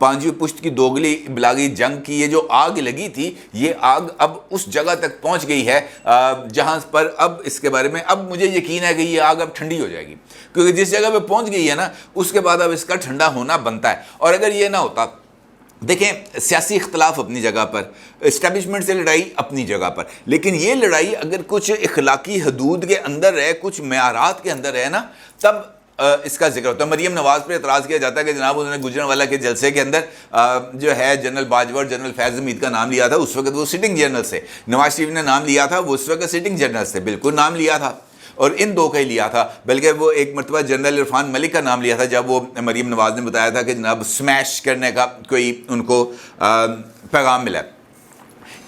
پانچویں پشت کی دوگلی بلاغی جنگ کی یہ جو آگ لگی تھی، یہ آگ اب اس جگہ تک پہنچ گئی ہے جہاں پر اب اس کے بارے میں اب مجھے یقین ہے کہ یہ آگ اب ٹھنڈی ہو جائے گی، کیونکہ جس جگہ پہ پہنچ گئی ہے نا اس کے بعد اب اس کا ٹھنڈا ہونا بنتا ہے۔ اور اگر یہ نہ ہوتا، دیکھیں سیاسی اختلاف اپنی جگہ پر، اسٹیبلشمنٹ سے لڑائی اپنی جگہ پر، لیکن یہ لڑائی اگر کچھ اخلاقی حدود کے اندر ہے، کچھ معیارات کے اندر ہے نا، تب اس کا ذکر ہوتا ہے۔ مریم نواز پر اعتراض کیا جاتا ہے کہ جناب انہوں نے گجرانوالہ کے جلسے کے اندر جو ہے جنرل باجوہ اور جنرل فیض حمید کا نام لیا تھا، اس وقت وہ سٹنگ جنرل سے، نواز شریف نے نام لیا تھا، وہ اس وقت سٹنگ جنرل سے بالکل نام لیا تھا، اور ان دو کا ہی لیا تھا، بلکہ وہ ایک مرتبہ جنرل عرفان ملک کا نام لیا تھا جب وہ مریم نواز نے بتایا تھا کہ جناب سمیش کرنے کا کوئی ان کو پیغام ملا۔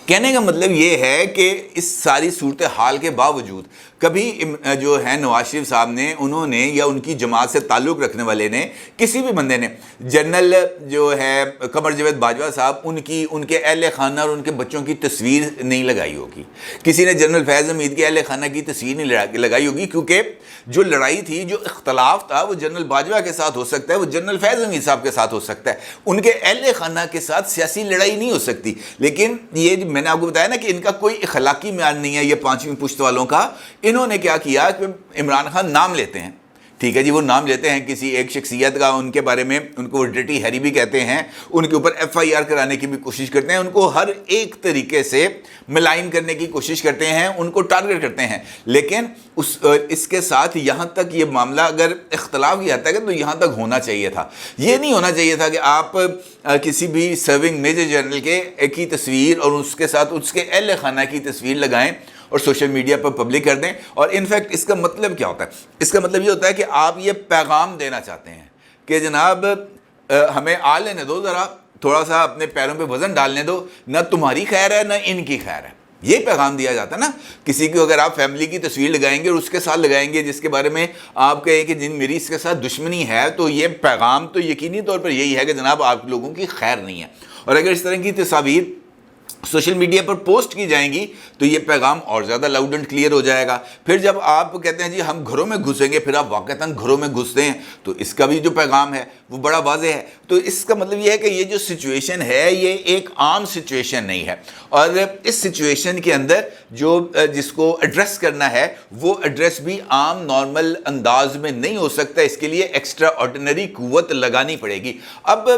کہنے کا مطلب یہ ہے کہ اس ساری صورتحال کے باوجود کبھی جو ہے نواز شریف صاحب نے، انہوں نے یا ان کی جماعت سے تعلق رکھنے والے نے، کسی بھی بندے نے جنرل جو ہے قمر جاوید باجوہ صاحب ان کے اہل خانہ اور ان کے بچوں کی تصویر نہیں لگائی ہوگی، کسی نے جنرل فیض حمید کے اہل خانہ کی تصویر نہیں لگائی ہوگی، کیونکہ جو لڑائی تھی، جو اختلاف تھا، وہ جنرل باجوہ کے ساتھ ہو سکتا ہے، وہ جنرل فیض حمید صاحب کے ساتھ ہو سکتا ہے، ان کے اہل خانہ کے ساتھ سیاسی لڑائی نہیں ہو سکتی۔ لیکن یہ میں نے آپ کو بتایا نا کہ ان کا کوئی اخلاقی معیار نہیں ہے، یہ پانچویں پشت والوں کا۔ انہوں نے کیا کیا کہ عمران خان نام لیتے ہیں، ٹھیک ہے جی، وہ نام لیتے ہیں کسی ایک شخصیت کا، ان کے بارے میں ان کو ڈرٹی ہیری بھی کہتے ہیں، ان کے اوپر FIR کرانے کی بھی کوشش کرتے ہیں، ان کو ہر ایک طریقے سے ملائم کرنے کی کوشش کرتے ہیں، ان کو ٹارگٹ کرتے ہیں، لیکن اس کے ساتھ یہاں تک یہ معاملہ اگر اختلاف کی حد تک ہے تو یہاں تک ہونا چاہیے تھا۔ یہ نہیں ہونا چاہیے تھا کہ آپ کسی بھی سرونگ میجر جنرل کی تصویر اور اس کے ساتھ اس کے اہل خانہ کی تصویر لگائیں اور سوشل میڈیا پر پبلک کر دیں۔ اور انفیکٹ اس کا مطلب کیا ہوتا ہے؟ اس کا مطلب یہ ہوتا ہے کہ آپ یہ پیغام دینا چاہتے ہیں کہ جناب ہمیں آ لینے دو، ذرا تھوڑا سا اپنے پیروں پہ وزن ڈالنے دو، نہ تمہاری خیر ہے نہ ان کی خیر ہے۔ یہ پیغام دیا جاتا ہے نا کسی کو، اگر آپ فیملی کی تصویر لگائیں گے اور اس کے ساتھ لگائیں گے جس کے بارے میں آپ کہیں کہ جن میری اس کے ساتھ دشمنی ہے، تو یہ پیغام تو یقینی طور پر یہی ہے کہ جناب آپ لوگوں کی خیر نہیں ہے۔ اور اگر اس طرح کی تصاویر سوشل میڈیا پر پوسٹ کی جائیں گی تو یہ پیغام اور زیادہ لاؤڈ اینڈ کلیئر ہو جائے گا۔ پھر جب آپ کہتے ہیں جی ہم گھروں میں گھسیں گے، پھر آپ واقعتاً گھروں میں گھستے ہیں، تو اس کا بھی جو پیغام ہے وہ بڑا واضح ہے۔ تو اس کا مطلب یہ ہے کہ یہ جو سچویشن ہے یہ ایک عام سچویشن نہیں ہے، اور اس سچویشن کے اندر جس کو ایڈریس کرنا ہے وہ ایڈریس بھی عام نارمل انداز میں نہیں ہو سکتا، اس کے لیے ایکسٹرا آرڈینری قوت لگانی پڑے گی۔ اب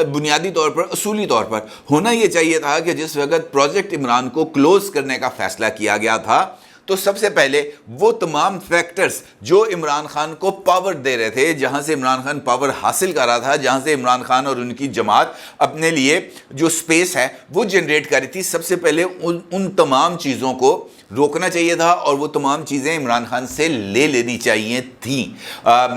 بنیادی طور پر، اصولی طور پر ہونا یہ چاہیے تھا کہ جس وقت پروجیکٹ عمران کو کلوز کرنے کا فیصلہ کیا گیا تھا تو سب سے پہلے وہ تمام فیکٹرز جو عمران خان کو پاور دے رہے تھے، جہاں سے عمران خان پاور حاصل کر رہا تھا، جہاں سے عمران خان اور ان کی جماعت اپنے لیے جو سپیس ہے وہ جنریٹ کر رہی تھی، سب سے پہلے ان تمام چیزوں کو روکنا چاہیے تھا، اور وہ تمام چیزیں عمران خان سے لے لینی چاہیے تھیں۔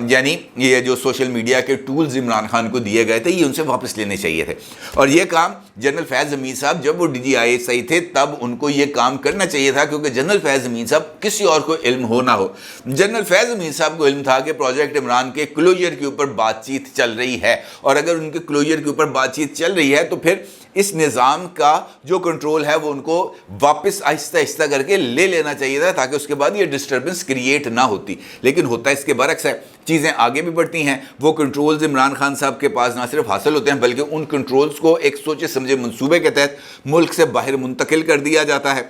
یعنی یہ جو سوشل میڈیا کے ٹولز عمران خان کو دیے گئے تھے یہ ان سے واپس لینے چاہیے تھے، اور یہ کام جنرل فیض حمید صاحب جب وہ DGI تھے تب ان کو یہ کام کرنا چاہیے تھا، کیونکہ جنرل فیض حمید صاحب کسی اور کو علم ہو نہ ہو، جنرل فیض حمید صاحب کو علم تھا کہ پروجیکٹ عمران کے کلوجر کے اوپر بات چیت چل رہی ہے، اور اگر ان کے کلوجر کے اوپر بات چیت چل رہی ہے تو پھر اس نظام کا جو کنٹرول ہے وہ ان کو واپس آہستہ آہستہ کر کے لے لینا چاہیے تھا، تاکہ اس کے بعد یہ ڈسٹربنس کریٹ نہ ہوتی۔ لیکن ہوتا ہے اس کے برعکس ہے، چیزیں آگے بھی بڑھتی ہیں، وہ کنٹرولز عمران خان صاحب کے پاس نہ صرف حاصل ہوتے ہیں بلکہ ان کنٹرولز کو ایک سوچے سمجھے منصوبے کے تحت ملک سے باہر منتقل کر دیا جاتا ہے،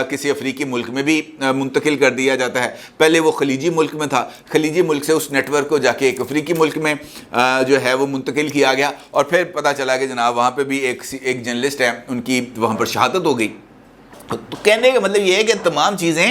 کسی افریقی ملک میں بھی منتقل کر دیا جاتا ہے۔ پہلے وہ خلیجی ملک میں تھا، خلیجی ملک سے اس نیٹ ورک کو جا کے ایک افریقی ملک میں جو ہے وہ منتقل کیا گیا، اور پھر پتہ چلا کہ جناب وہاں پہ بھی ایک جرنلسٹ ہے، ان کی وہاں پر شہادت ہو گئی۔ تو کہنے کا مطلب یہ ہے کہ تمام چیزیں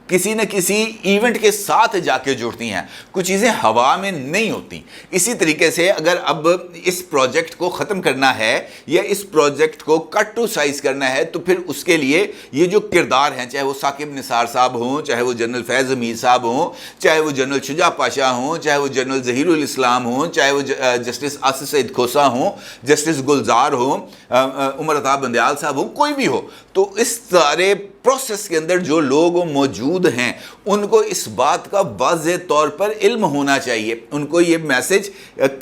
کسی نہ کسی ایونٹ کے ساتھ جا کے جڑتی ہیں، کچھ چیزیں ہوا میں نہیں ہوتی۔ اسی طریقے سے اگر اب اس پروجیکٹ کو ختم کرنا ہے یا اس پروجیکٹ کو کٹ ٹو سائز کرنا ہے تو پھر اس کے لیے یہ جو کردار ہیں، چاہے وہ ثاقب نثار صاحب ہوں، چاہے وہ جنرل فیض حمید صاحب ہوں، چاہے وہ جنرل شجاع پاشا ہوں، چاہے وہ جنرل ظہیر الاسلام ہوں، چاہے وہ جسٹس آصف سعید کھوسہ ہوں، جسٹس گلزار ہوں، عمر عطا بندیال صاحب ہوں، کوئی بھی ہو، تو اس سارے پروسیس کے اندر جو لوگ موجود ہیں ان کو اس بات کا واضح طور پر علم ہونا چاہیے، ان کو یہ میسج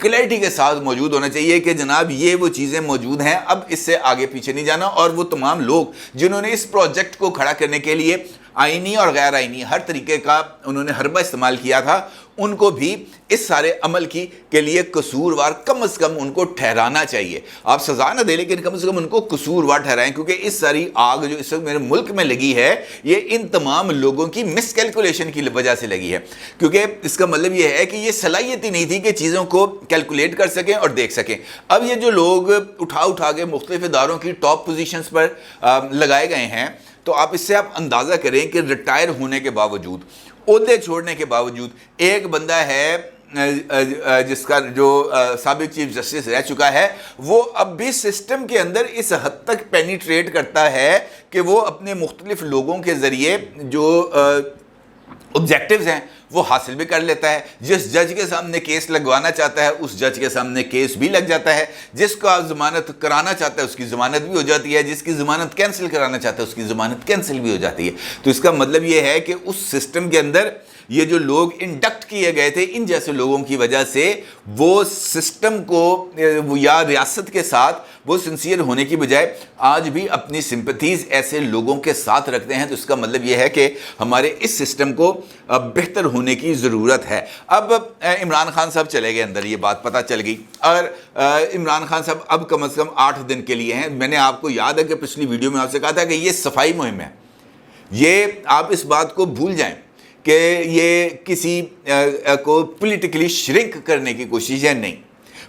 کلیئرٹی کے ساتھ موجود ہونا چاہیے کہ جناب یہ وہ چیزیں موجود ہیں، اب اس سے آگے پیچھے نہیں جانا۔ اور وہ تمام لوگ جنہوں نے اس پروجیکٹ کو کھڑا کرنے کے لیے آئینی اور غیر آئینی ہر طریقے کا انہوں نے حربہ استعمال کیا تھا، ان کو بھی اس سارے عمل کے لیے قصوروار کم از کم ان کو ٹھہرانا چاہیے. آپ سزا نہ دیں لیکن کم از کم ان کو قصوروار ٹھہرائیں, کیونکہ اس ساری آگ جو اس وقت میرے ملک میں لگی ہے یہ ان تمام لوگوں کی مس کیلکولیشن کی وجہ سے لگی ہے. کیونکہ اس کا مطلب یہ ہے کہ یہ صلاحیت ہی نہیں تھی کہ چیزوں کو کیلکولیٹ کر سکیں اور دیکھ سکیں. اب یہ جو لوگ اٹھا کے مختلف اداروں کی ٹاپ پوزیشنز پر لگائے گئے ہیں, تو آپ اس سے آپ اندازہ کریں کہ ریٹائر ہونے کے باوجود, عہدے چھوڑنے کے باوجود, ایک بندہ ہے جس کا جو سابق چیف جسٹس رہ چکا ہے, وہ اب بھی سسٹم کے اندر اس حد تک پینیٹریٹ کرتا ہے کہ وہ اپنے مختلف لوگوں کے ذریعے جو آبجیکٹیوز ہیں وہ حاصل بھی کر لیتا ہے. جس جج کے سامنے کیس لگوانا چاہتا ہے اس جج کے سامنے کیس بھی لگ جاتا ہے. جس کا ضمانت کرانا چاہتا ہے اس کی ضمانت بھی ہو جاتی ہے. جس کی ضمانت کینسل کرانا چاہتا ہے اس کی ضمانت کینسل بھی ہو جاتی ہے. تو اس کا مطلب یہ ہے کہ اس سسٹم کے اندر یہ جو لوگ انڈکٹ کیے گئے تھے ان جیسے لوگوں کی وجہ سے وہ سسٹم کو یا ریاست کے ساتھ وہ سنسیئر ہونے کی بجائے آج بھی اپنی سمپتھیز ایسے لوگوں کے ساتھ رکھتے ہیں. تو اس کا مطلب یہ ہے کہ ہمارے اس سسٹم کو بہتر ہونے کی ضرورت ہے. اب عمران خان صاحب چلے گئے اندر, یہ بات پتہ چل گئی, اور عمران خان صاحب اب کم از کم 8 دن کے لیے ہیں. میں نے آپ کو یاد ہے کہ پچھلی ویڈیو میں آپ سے کہا تھا کہ یہ صفائی مہم ہے. یہ آپ اس بات کو بھول جائیں کہ یہ کسی کو پولیٹیکلی شرنک کرنے کی کوشش ہے, نہیں.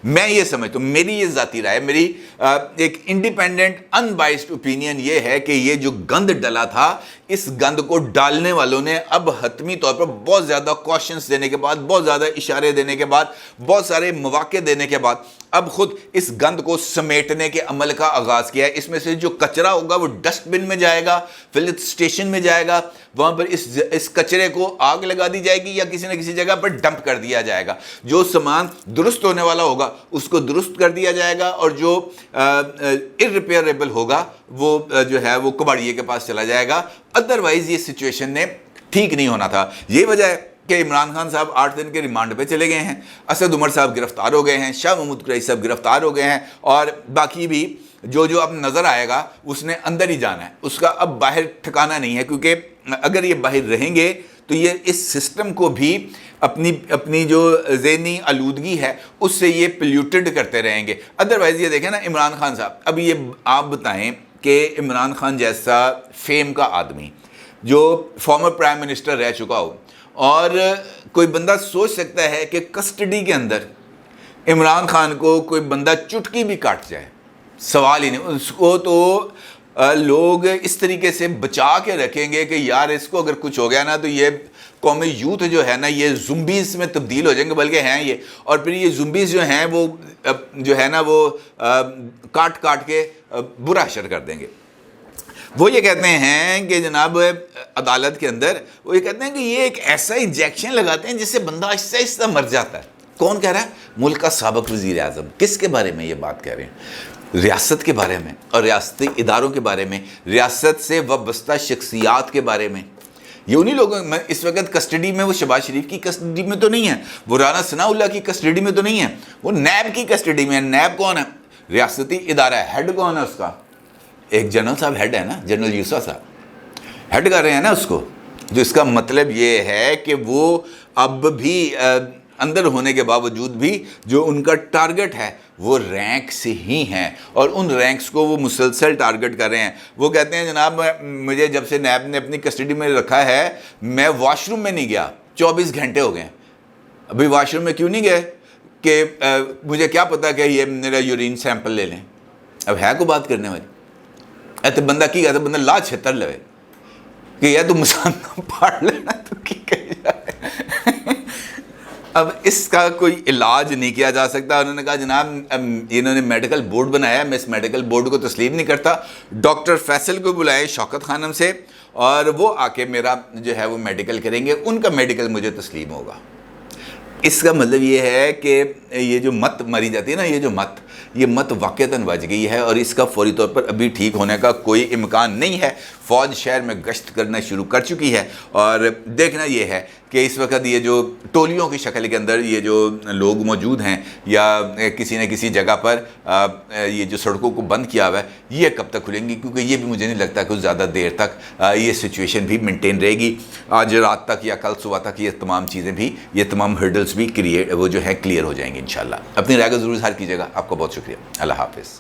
میں یہ سمجھتا ہوں, میری یہ ذاتی رائے, میری ایک انڈیپینڈنٹ ان بائسڈ اوپینین یہ ہے کہ یہ جو گند ڈلا تھا, اس گند کو ڈالنے والوں نے اب حتمی طور پر بہت زیادہ کوشنز دینے کے بعد, بہت زیادہ اشارے دینے کے بعد, بہت سارے مواقع دینے کے بعد اب خود اس گند کو سمیٹنے کے عمل کا آغاز کیا ہے. اس میں سے جو کچرا ہوگا وہ ڈسٹ بن میں جائے گا, فلتھ اسٹیشن میں جائے گا, وہاں پر اس کچرے کو آگ لگا دی جائے گی یا کسی نہ کسی جگہ پر ڈمپ کر دیا جائے گا. جو سامان درست ہونے والا ہوگا اس کو درست کر دیا جائے گا, اور جو irreparable ہوگا وہ جو ہے وہ کباڑیے کے پاس چلا جائے گا. ادروائز یہ سچویشن نے ٹھیک نہیں ہونا تھا. یہ وجہ ہے کہ عمران خان صاحب 8 دن کے ریمانڈ پہ چلے گئے ہیں, اسد عمر صاحب گرفتار ہو گئے ہیں, شاہ محمود قریشی صاحب گرفتار ہو گئے ہیں, اور باقی بھی جو اب نظر آئے گا اس نے اندر ہی جانا ہے. اس کا اب باہر ٹھکانا نہیں ہے, کیونکہ اگر یہ باہر رہیں گے تو یہ اس سسٹم کو بھی اپنی جو ذہنی آلودگی ہے اس سے یہ پلیوٹڈ کرتے رہیں گے. ادروائز یہ دیکھیں نا, عمران خان صاحب, اب یہ آپ بتائیں کہ عمران خان جیسا فیم کا آدمی جو فارمر پرائم منسٹر رہ چکا ہو, اور کوئی بندہ سوچ سکتا ہے کہ کسٹڈی کے اندر عمران خان کو کوئی بندہ چٹکی بھی کاٹ جائے, سوال ہی نہیں. اس کو تو لوگ اس طریقے سے بچا کے رکھیں گے کہ یار اس کو اگر کچھ ہو گیا نا تو یہ قومی یوتھ جو ہے نا یہ زمبیز میں تبدیل ہو جائیں گے, بلکہ ہیں یہ, اور پھر یہ زمبیز جو ہیں وہ جو ہے نا وہ کاٹ کے برا حشر کر دیں گے. وہ یہ کہتے ہیں کہ جناب عدالت کے اندر وہ یہ کہتے ہیں کہ یہ ایک ایسا انجیکشن لگاتے ہیں جس سے بندہ آہستہ آہستہ مر جاتا ہے. کون کہہ رہا ہے؟ ملک کا سابق وزیر اعظم. کس کے بارے میں یہ بات کہہ رہے ہیں؟ ریاست کے بارے میں اور ریاستی اداروں کے بارے میں, ریاست سے وابستہ شخصیات کے بارے میں. یہ انہی لوگوں میں اس وقت کسٹڈی میں, وہ شہباز شریف کی کسٹڈی میں تو نہیں ہے, وہ رانا ثناء اللہ کی کسٹڈی میں تو نہیں ہے, وہ نیب کی کسٹڈی میں ہے. نیب کون ہے؟ ریاستی ادارہ ہے. ہیڈ کون ہے اس کا؟ ایک جنرل صاحب ہیڈ ہے نا, جنرل یوسف صاحب ہیڈ کر رہے ہیں نا اس کو. جو اس کا مطلب یہ ہے کہ وہ اب بھی اندر ہونے کے باوجود بھی جو ان کا ٹارگٹ ہے وہ رینک سے ہی ہیں, اور ان رینکس کو وہ مسلسل ٹارگٹ کر رہے ہیں. وہ کہتے ہیں جناب مجھے جب سے نیب نے اپنی کسٹڈی میں رکھا ہے میں واش روم میں نہیں گیا, 24 گھنٹے ہو گئے ہیں. ابھی واش روم میں کیوں نہیں گئے کہ مجھے کیا پتا کہ یہ میرا یورین سیمپل لے لیں. اب ہے کو بات کرنے والی, ایسے بندہ کی کہتا بندہ لا چھتر لوے کہ یا تو مسان پاڑ لینا تو کی کہی جائے. اب اس کا کوئی علاج نہیں کیا جا سکتا. انہوں نے کہا جناب انہوں نے میڈیکل بورڈ بنایا ہے, میں اس میڈیکل بورڈ کو تسلیم نہیں کرتا, ڈاکٹر فیصل کو بلائیں شوکت خانم سے, اور وہ آ کے میرا جو ہے وہ میڈیکل کریں گے, ان کا میڈیکل مجھے تسلیم ہوگا. اس کا مطلب یہ ہے کہ یہ جو مت ماری جاتی ہے نا, یہ مت واقعتاً بچ گئی ہے, اور اس کا فوری طور پر ابھی ٹھیک ہونے کا کوئی امکان نہیں ہے. فوج شہر میں گشت کرنا شروع کر چکی ہے، اور دیکھنا یہ ہے کہ اس وقت یہ جو ٹولیوں کی شکل کے اندر یہ جو لوگ موجود ہیں یا کسی نہ کسی جگہ پر یہ جو سڑکوں کو بند کیا ہوا ہے، یہ کب تک کھلیں گی؟ کیونکہ یہ بھی مجھے نہیں لگتا کہ زیادہ دیر تک یہ سچویشن بھی مینٹین رہے گی. آج رات تک یا کل صبح تک یہ تمام چیزیں بھی، یہ تمام ہرڈلز بھی وہ جو ہے کلیئر ہو جائیں گے انشاءاللہ. اپنی رائے کو ضرور اظہار کیجیے گا. آپ کا بہت شکریہ. اللہ حافظ.